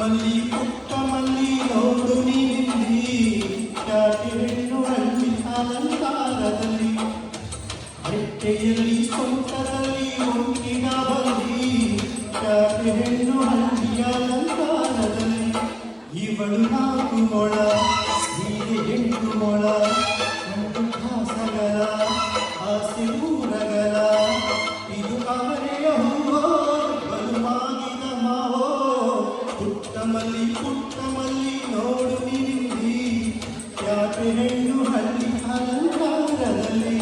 ಮಲ್ಲಿ ಪುಟ್ಟ ಮಲ್ಲಿ ನೋಡು ನೀನಿಲ್ಲಿ ಯಾಕೆ ಹೆಣ್ಣು ಹಳ್ಳಿ ಅಲಂಕಾರದಲ್ಲಿ ಹೆಟ್ಟೆಯಲ್ಲಿ ಸೊಂಟದಲ್ಲಿ ಒಂಟಿನ ಬಲ್ಲಿ ಯಾಕೆ ಹೆಣ್ಣು ಹಳ್ಳಿ ಅಲಂಕಾರದಲ್ಲಿ ಇವಳು 4 ಮೊಳ ಹೀಗೆ 8 ಮೊಳ ಒಂದು ಕಾಸಗಲ ಆಸೆ ಊರಗಲ ಇದು ಅವರೆಯ ಹೂವೋ ಬಲುವಾಗಿದ ಮಾವೋ ಪುಟ್ಟ ಮಲ್ಲಿ ನೋಡು ನಿಲ್ಲಿ ಯಾಕೆ ಹೆಣ್ಣು ಹಳ್ಳಿ ಅಲಂಕಾರದಲ್ಲಿ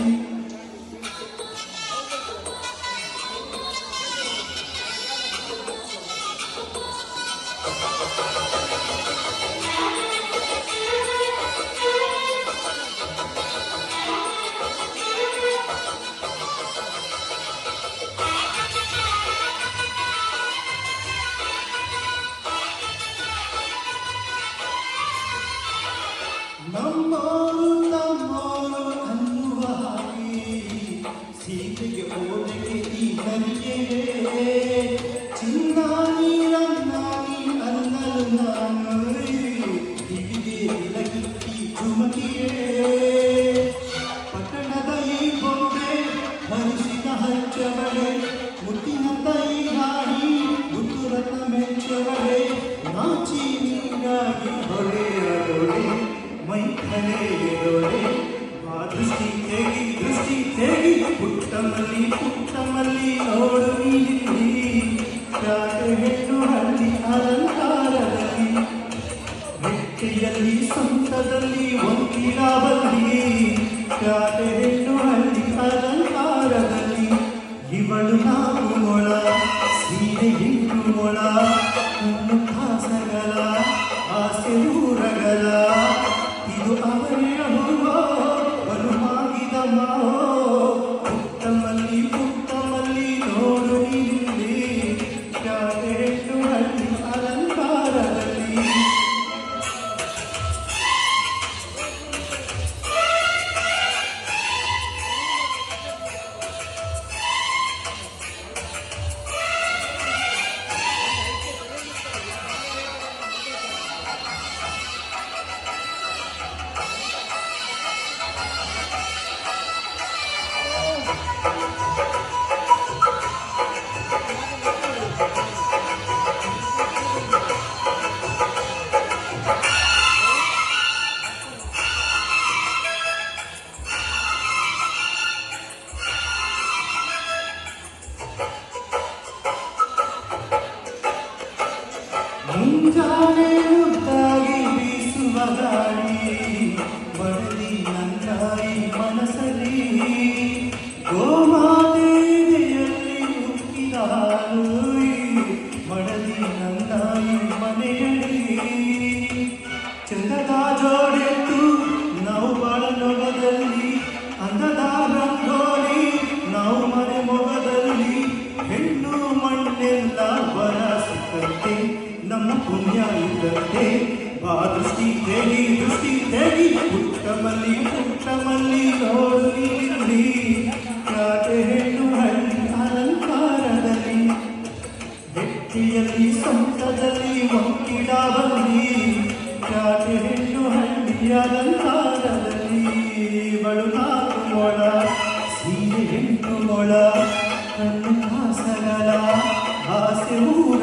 ನಮ್ಮೋರು ಅನ್ನುವ ಹಾಗೆ ಸೀತೆಗೆ ಓದಕ್ಕೆ ಈ ನರಿಗೆ ಚಿನ್ನಾನಿ ರನ್ನಾನಿ ಅನ್ನಲು ನಾನು ಕಿವಿಗೆ ಲಗಿಕ್ಕಿ ಚುಮಕಿಯೇ ಪಟ್ಟಣದ ಈ ಬೊಂಬೆ ಹರಿಸಿದ ಹಚ್ಚವಳೆ ಮುತ್ತಿನ ತೈ ರಾಣಿ ಮುತ್ತುರತ್ನ ಮೆಚ್ಚವಳೆ ನಾಚಿ ನೀರಾಗಿ ಹೊಳೆಯದೊಳೆ ಮೈಥಳೆಯದೊಳೆ ಆ ದೃಷ್ಟಿ ತೆಗಿ ಪುಟ್ಟ ಮಲ್ಲಿ ನೋಡು ನೀನಿಲ್ಲಿ ಯಾಕೆ ಹೆಣ್ಣು ಹಳ್ಳಿ ಅಲಂಕಾರದಲ್ಲಿ ಹೆಟ್ಟೆಯಲ್ಲಿ ಸಂತದಲ್ಲಿ ಒಂದಿನ ಬಲ್ಲಿ ಯಾಕೆ ಹೆಣ್ಣು ಹಳ್ಳಿ ಅಲಂಕಾರದಲ್ಲಿ ಇವಳು 4 ಮೊಳ ಸೀರೆ 8 ಮೊಳ ಒಂದು ಕಾಸಗಲ ಆಸೆ ಊರಗಲ ಇದು ಅವರೆಯ ಹೂವೋ ಬಲುವಾಗಿದ ಮಾವೋ ಪುಟ್ಟ ಮಲ್ಲಿ ನೋಡು ನಿಲ್ಲಿ ಯಾಕೆ ಹೆಣ್ಣು ಹಳ್ಳಿ ಅಲಂಕಾರದಲ್ಲಿ ಮುಂಜಾನೆ ಮುದ್ದಾಗಿ ಬೀಸುವ ಗಾಳಿ ಬಡಲಿ ನಂದಾಯಿ ಮನಸಲಿ ಗೋಮಾತೆಯಲ್ಲಿ ಉಕ್ಕಿದ ಹಾಲು ಮಡಲಿ ನಂದಾಯಿ ಮನೆಯಲ್ಲಿ ಚಂದದ ಜೋಡೆತ್ತು ನಾವು ಬಾಳ ನೊಗದಲ್ಲಿ ಅಂದದ ರಂಗೋಲಿ ನಾವು ಮನೆ ಮೊಗದಲ್ಲಿ ಹೆಣ್ಣು ಮಣ್ಣೆಲ್ಲ ಬರಸಿದಂತೆ ನಮ್ಮ ಪುಣ್ಯ ಇದ್ದಂತೆ ಆ ದೃಷ್ಟಿ ತೆಗಿ ಪುಟ್ಟ ಮಲ್ಲಿ ನೋಡು ನೀನಿಲ್ಲಿ ಯಾಕೆ ಹೆಣ್ಣು ಹಳ್ಳಿ ಅಲಂಕಾರದಲ್ಲಿ ಹೆಟ್ಟಿಯಲ್ಲಿ ಸಂತದಲ್ಲಿ ಒಂಟಿಡ ಬಲ್ಲಿ ಯಾಕೆ ಹೆಣ್ಣು ಹಳ್ಳಿ ಅಲಂಕಾರದಲ್ಲಿ ಇವಳು 4 ಮೊಳ ಸೀರೆ 8 ಮೊಳ ಕಣ್ಣು ಕಾಸಗಲ ಆಸೆ ಊರ